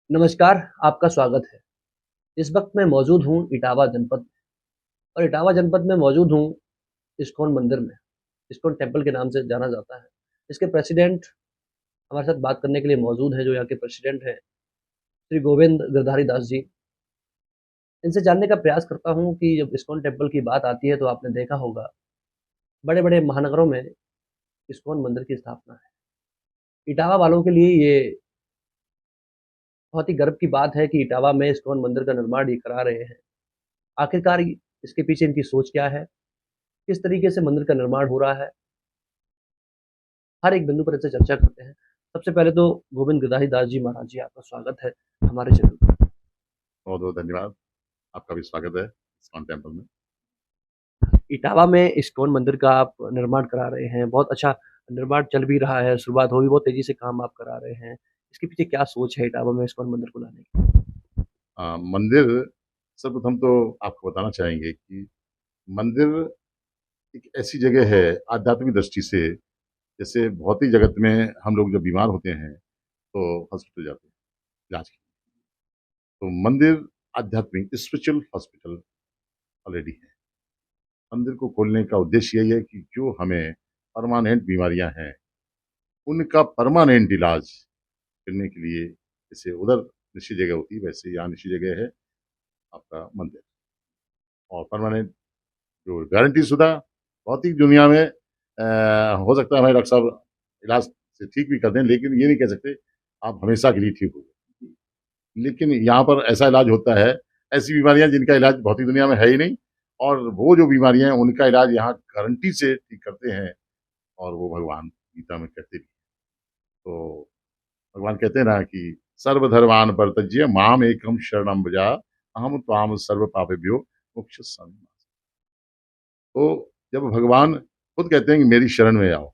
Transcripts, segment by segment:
नमस्कार, आपका स्वागत है। इस वक़्त मैं मौजूद हूँ इटावा जनपद में और इटावा जनपद में मौजूद हूँ इस्कॉन मंदिर में। इस्कॉन टेम्पल के नाम से जाना जाता है। इसके प्रेसिडेंट हमारे साथ बात करने के लिए मौजूद हैं, जो यहाँ के प्रेसिडेंट हैं, श्री गोविंद गिरधारी दास जी। इनसे जानने का प्रयास करता हूँ कि जब इस्कॉन टेम्पल की बात आती है तो आपने देखा होगा, बड़े-बड़े महानगरों में इस्कॉन मंदिर की स्थापना है। इटावा वालों के लिए ये बहुत ही गर्व की बात है कि इटावा में इस्कॉन मंदिर का निर्माण ये करा रहे हैं। आखिरकार इसके पीछे इनकी सोच क्या है? किस तरीके से मंदिर का निर्माण हो रहा है? हर एक बिंदु पर इससे चर्चा करते हैं। सबसे पहले तो गोविंद गिरधारी दास जी महाराज जी, आपका स्वागत है हमारे चैनल पर। बहुत बहुत धन्यवाद। आपका भी स्वागत है इस्कॉन टेम्पल में। इटावा में इस्कॉन मंदिर का आप निर्माण करा रहे हैं, बहुत अच्छा निर्माण चल भी रहा है, शुरुआत हो भी बहुत तेजी से काम आप करा रहे हैं। इसके पीछे क्या सोच है इटावा में इस्कॉन मंदिर को लाने की? मंदिर, सर्वप्रथम तो आपको बताना चाहेंगे कि मंदिर एक ऐसी जगह है आध्यात्मिक दृष्टि से। जैसे भौतिक जगत में हम लोग जब बीमार होते हैं तो हॉस्पिटल जाते हैं इलाज के लिए। तो मंदिर आध्यात्मिक स्पिरिचुअल हॉस्पिटल ऑलरेडी है। मंदिर को खोलने का उद्देश्य यही है कि जो हमें परमानेंट बीमारियां हैं उनका परमानेंट इलाज करने के लिए, जैसे उधर निश्चित जगह होती है वैसे यहाँ निश्चित जगह है आपका मंदिर। और परमानेंट जो गारंटी शुदा भौतिक दुनिया में हो सकता है हमारे डॉक्टर साहब इलाज से ठीक भी कर दें, लेकिन ये नहीं कह सकते आप हमेशा के लिए ठीक हो गए। लेकिन यहाँ पर ऐसा इलाज होता है, ऐसी बीमारियां जिनका इलाज भौतिक दुनिया में है ही नहीं, और वो जो बीमारियां हैं उनका इलाज यहाँ गारंटी से ठीक करते हैं। और वो भगवान गीता में कहते भी हैं। तो भगवान कहते हैं ना कि सर्वधर्मान परित्यज्य माम एकम शरणम व्रज अहम त्वाम सर्व पापेभ्यो मोक्षयिष्यामि। तो जब भगवान खुद कहते हैं कि मेरी शरण में आओ,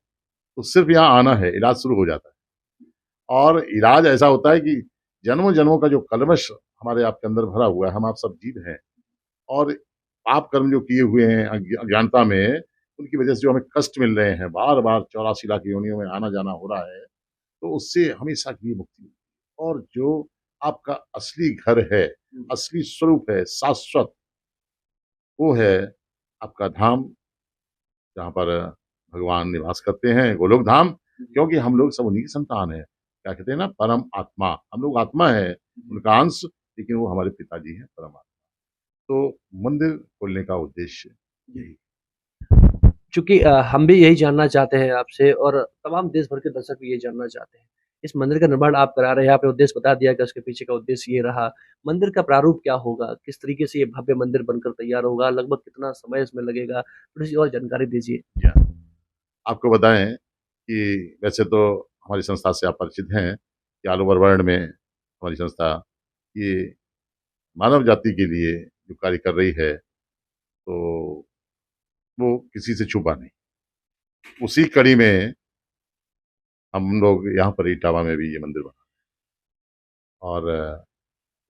तो सिर्फ यहाँ आना है, इलाज शुरू हो जाता है। और इलाज ऐसा होता है कि जन्मों जन्मों का जो कलमश हमारे आपके अंदर भरा हुआ है, हम आप सब जीव हैं, और पाप कर्म जो किए हुए हैं अज्ञानता में, उनकी वजह से जो हमें कष्ट मिल रहे हैं, बार बार 84 लाख योनियों में आना जाना हो रहा है, तो उससे हमेशा के लिए मुक्ति मिलती है। और जो आपका असली घर है, असली स्वरूप है, शाश्वत, वो है आपका धाम, जहाँ पर भगवान निवास करते हैं, गोलोक धाम। क्योंकि हम लोग सब उन्हीं की संतान है। क्या कहते हैं ना, परम आत्मा, हम लोग आत्मा है उनका अंश, लेकिन वो हमारे पिताजी हैं परम आत्मा। तो मंदिर खोलने का उद्देश्य यही। चूँकि हम भी यही जानना चाहते हैं आपसे और तमाम देश भर के दर्शक भी यही जानना चाहते हैं। इस मंदिर का निर्माण आप करा रहे हैं, आपने उद्देश्य बता दिया कि उसके पीछे का उद्देश्य ये रहा। मंदिर का प्रारूप क्या होगा? किस तरीके से ये भव्य मंदिर बनकर तैयार होगा? लगभग कितना समय इसमें लगेगा? थोड़ी-सी और जानकारी दीजिए। या आपको बताएं कि वैसे तो हमारी संस्था से आप परिचित हैं कि ऑल ओवर वर्ल्ड में हमारी संस्था ये मानव जाति के लिए जो कार्य कर रही है, तो वो किसी से छुपा नहीं। उसी कड़ी में हम लोग यहाँ पर इटावा में भी ये मंदिर बना। और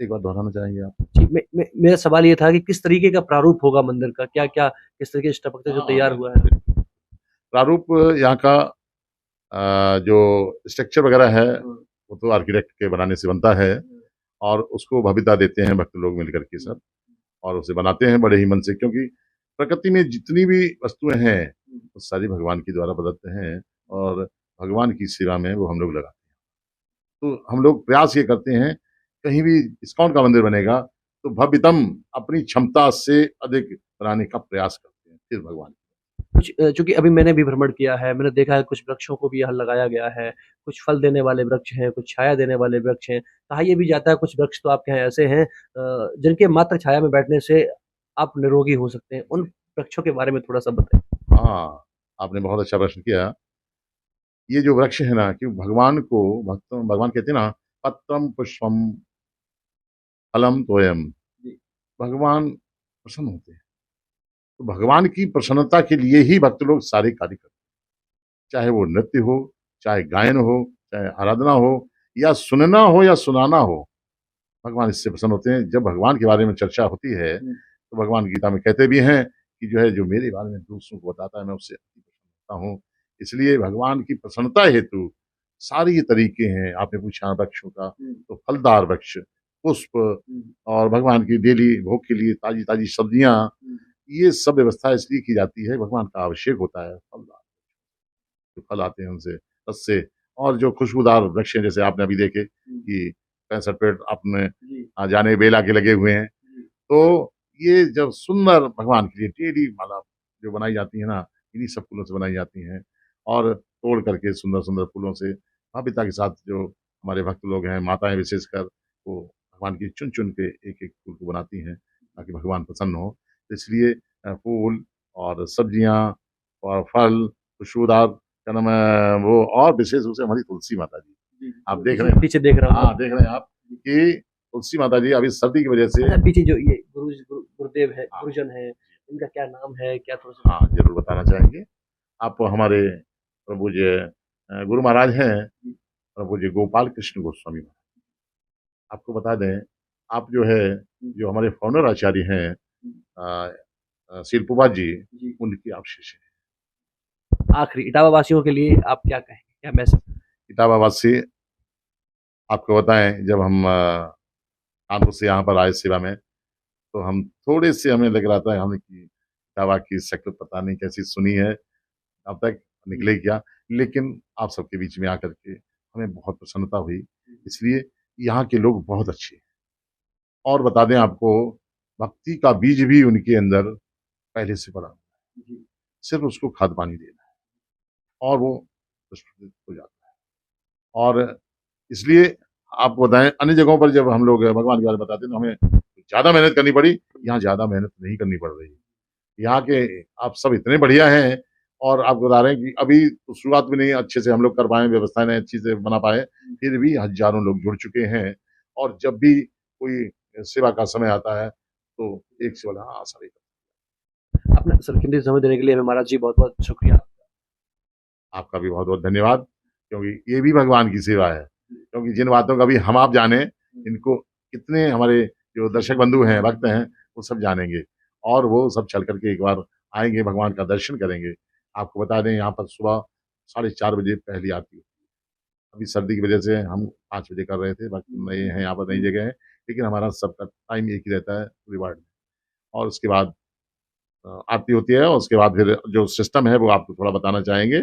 एक बात दोहराना चाहेंगे आप? जी, मेरा सवाल ये था कि किस तरीके का प्रारूप होगा मंदिर का? क्या-क्या किस तरीके से टपक से जो हाँ, तैयार हुआ है? प्रारूप यहाँ का जो स्ट्रक्चर वगैरह है वो तो आर्किटेक्ट के बनाने से बनता है, और उसको भव्यता देते हैं भक्त लोग मिलकर के सब, और उसे बनाते हैं बड़े ही मन से। क्योंकि प्रकृति में जितनी भी वस्तुएं हैं वो सारी भगवान के द्वारा बदलते हैं, और भगवान की सेवा में वो हम लोग लगाते हैं। तो हम लोग प्रयास ये करते हैं, कहीं भी इस्कॉन का मंदिर बनेगा तो भव्यतम अपनी क्षमता से अधिक बनाने का प्रयास करते हैं, फिर भगवान। चूँकि अभी मैंने भी भ्रमण किया है, मैंने देखा है कुछ वृक्षों को भी यहाँ लगाया गया है, कुछ फल देने वाले वृक्ष हैं, कुछ छाया देने वाले वृक्ष हैं। कहा ये भी जाता है कुछ वृक्ष तो आपके यहाँ ऐसे हैं जिनके मात्र छाया में बैठने से आप निरोगी हो सकते हैं। उन वृक्षों के बारे में थोड़ा-सा बताएँ? हाँ, आपने बहुत अच्छा प्रश्न किया। ये जो वृक्ष है ना, कि भगवान को, भक्तों भगवान कहते हैं ना, पत्रम पुष्पम फलम तोयम, भगवान प्रसन्न होते हैं। तो भगवान की प्रसन्नता के लिए ही भक्त लोग सारे कार्य करते हैं, चाहे वो नृत्य हो, चाहे गायन हो, चाहे आराधना हो, या सुनना हो या सुनाना हो, भगवान इससे प्रसन्न होते हैं। जब भगवान के बारे में चर्चा होती है तो भगवान गीता में कहते भी हैं कि जो है, जो मेरे बारे में दूसरों को बताता है मैं उससे अति प्रसन्न होता हूँ। इसलिए भगवान की प्रसन्नता हेतु सारे ये तरीके हैं। आपने पूछा वृक्षों का, तो फलदार वृक्ष, पुष्प और भगवान की डेली भोग के लिए ताजी ताजी सब्जियां, ये सब व्यवस्था इसलिए की जाती है, भगवान का अभिषेक होता है। फलदार जो फल आते हैं उनसे, रस से, और जो खुशबूदार वृक्ष हैं, जैसे आपने अभी देखे कि 65 पेड़ आपने जाने बेला के लगे हुए हैं। तो ये जब सुंदर भगवान के लिए डेली माला जो बनाई जाती है ना, इन्हीं सब फूलों से बनाई जाती हैं, और तोड़ करके सुंदर सुंदर फूलों से भव्यता के साथ जो हमारे भक्त लोग हैं, माताएं विशेषकर, वो भगवान की चुन चुन के एक एक फूल को बनाती हैं ताकि भगवान प्रसन्न हो। तो इसलिए फूल और सब्जियां और फल खुशबूदार, क्या नाम है वो, और विशेष रूप से हमारी तुलसी माता जी, आप देख रहे हैं, पीछे देख रहा हूँ। हाँ देख रहे हैं आप कि तुलसी माता जी अभी सर्दी की वजह से, अच्छा, पीछे जो ये गुरुदेव है, हाँ, गुरुजन है, इनका क्या नाम है, क्या थोड़ा सा? हाँ जरूर बताना चाहेंगे। आप हमारे प्रभु जी गुरु महाराज हैं, प्रभु जी गोपाल कृष्ण गोस्वामी महाराज। आपको बता दें, आप जो है, जो हमारे फाउंडर आचार्य हैं शिल जी, उनकी आप शिष्य हैं। आखिरी इटावा वासियों के लिए आप क्या कहेंगे, क्या मैसेज? इटावाबाद से आपको बताएं, जब हम कानपुर से यहाँ पर आए सेवा में, तो हम थोड़े से, हमें लग रहा था हमने कि इटावा की शक्ल पता नहीं कैसी सुनी है, अब तक निकले क्या, लेकिन आप सबके बीच में आकर के हमें बहुत प्रसन्नता हुई। इसलिए यहाँ के लोग बहुत अच्छे हैं। और बता दें आपको, भक्ति का बीज भी उनके अंदर पहले से पड़ा हुआ है, सिर्फ उसको खाद पानी देना है और वो प्रस्फुटित हो जाता है। और इसलिए आपको बताएं, अन्य जगहों पर जब हम लोग भगवान के बारे में बताते हैं तो हमें ज्यादा मेहनत करनी पड़ी, यहाँ ज्यादा मेहनत नहीं करनी पड़ रही। यहाँ के आप सब इतने बढ़िया हैं, और आप बता रहे हैं कि अभी तो शुरुआत में नहीं अच्छे से हम लोग कर पाए, व्यवस्थाएं नहीं अच्छी से बना पाए, फिर भी हजारों लोग जुड़ चुके हैं। और जब भी कोई सेवा का समय आता है तो एक से बोला हाँ सभी। अपना सर कीमती समय देने के लिए हमें महाराज जी बहुत बहुत शुक्रिया। आपका भी बहुत बहुत धन्यवाद, क्योंकि ये भी भगवान की सेवा है। क्योंकि जिन बातों का भी हम आप जाने, इनको कितने हमारे जो दर्शक बंधु हैं, भक्त हैं, वो सब जानेंगे, और वो सब चल करके एक बार आएंगे, भगवान का दर्शन करेंगे। आपको बता दें, यहाँ पर सुबह 4:30 बजे पहली आरती होती है। अभी सर्दी की वजह से हम 5 बजे कर रहे थे, बाकी नए हैं यहाँ पर, नई जगह है, लेकिन हमारा सबका टाइम एक ही रहता है पूरी वार्ड में। और उसके बाद आरती होती है, और उसके बाद फिर जो सिस्टम है वो आपको थोड़ा बताना चाहेंगे।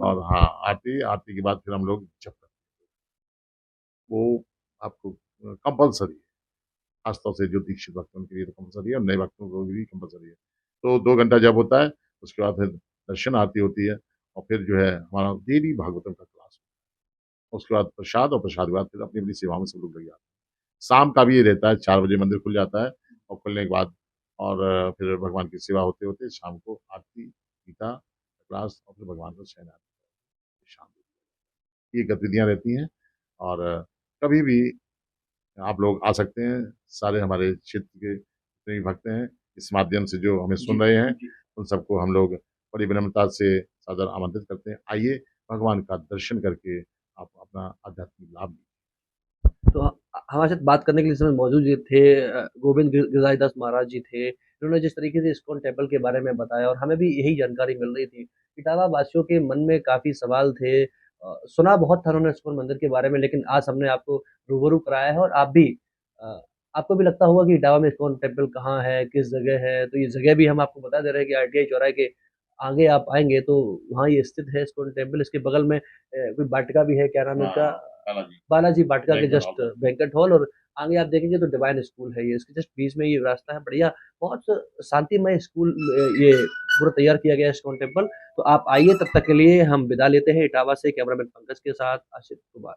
और हाँ, आरती आरती के बाद फिर हम लोग जप करते हैं, वो आपको कंपलसरी है, खासतौर से जो दीक्षित भक्त हैं, उनके लिए तो कंपलसरी है, और नए भक्तों को भी कंपलसरी है। तो 2 घंटा जब होता है, उसके बाद फिर दर्शन आरती होती है, और फिर जो है हमारा डेली भागवतम का क्लास, उसके बाद प्रसाद, और प्रसाद के बाद फिर अपनी अपनी सेवाओं में सब लोग लग जाते हैं। शाम का भी ये रहता है, 4 बजे मंदिर खुल जाता है, और खुलने के बाद और फिर भगवान की सेवा होते होते शाम को आरती, गीता क्लास, और फिर भगवान को शयन आरती, शाम को ये गतिविधियां रहती हैं। और कभी भी आप लोग आ सकते हैं, सारे हमारे क्षेत्र के जितने भी भक्त हैं, इस माध्यम से जो हमें सुन रहे हैं, उन सबको हम लोग बड़ी विनम्रता से सादर आमंत्रित करते हैं। आइए, भगवान का दर्शन करके आप अपना आध्यात्मिक लाभ लीजिए। तो हमारे साथ बात करने के लिए इस समय मौजूद ये थे गोविंद गिरिराज दास महाराज जी थे। इन्होंने जिस तरीके से इस्कॉन टेम्पल के बारे में बताया, और हमें भी यही जानकारी मिल रही थी। इटावा वासियों के मन में काफ़ी सवाल थे। सुना बहुत था उन्होंने इस्कॉन मंदिर के बारे में, लेकिन आज हमने आपको रूबरू कराया है, और आप भी आपको भी लगता होगा कि इटावा में इस्कॉन टेम्पल कहाँ है, किस जगह है। तो ये जगह भी हम आपको बता दे रहे हैं कि आरटीआई चौराहे के आगे आप आएँगे तो वहाँ ये स्थित है इस्कॉन टेम्पल। इसके बगल में कोई वाटिका भी है, क्या नाम है हाँ, इनका? बालाजी बालाजी वाटिका के banquet just hall. Banquet hall, और आगे आप देखेंगे तो डिवाइन स्कूल है ये, इसके जस्ट बीच में ये रास्ता है, बढ़िया, बहुत शांतिमय स्कूल ये पूरा तैयार किया गया है इस्कॉन टेम्पल। तो आप आइए, तब तक के लिए हम विदा लेते हैं इटावा से। कैमरामैन पंकज के साथ आशिष कुमार।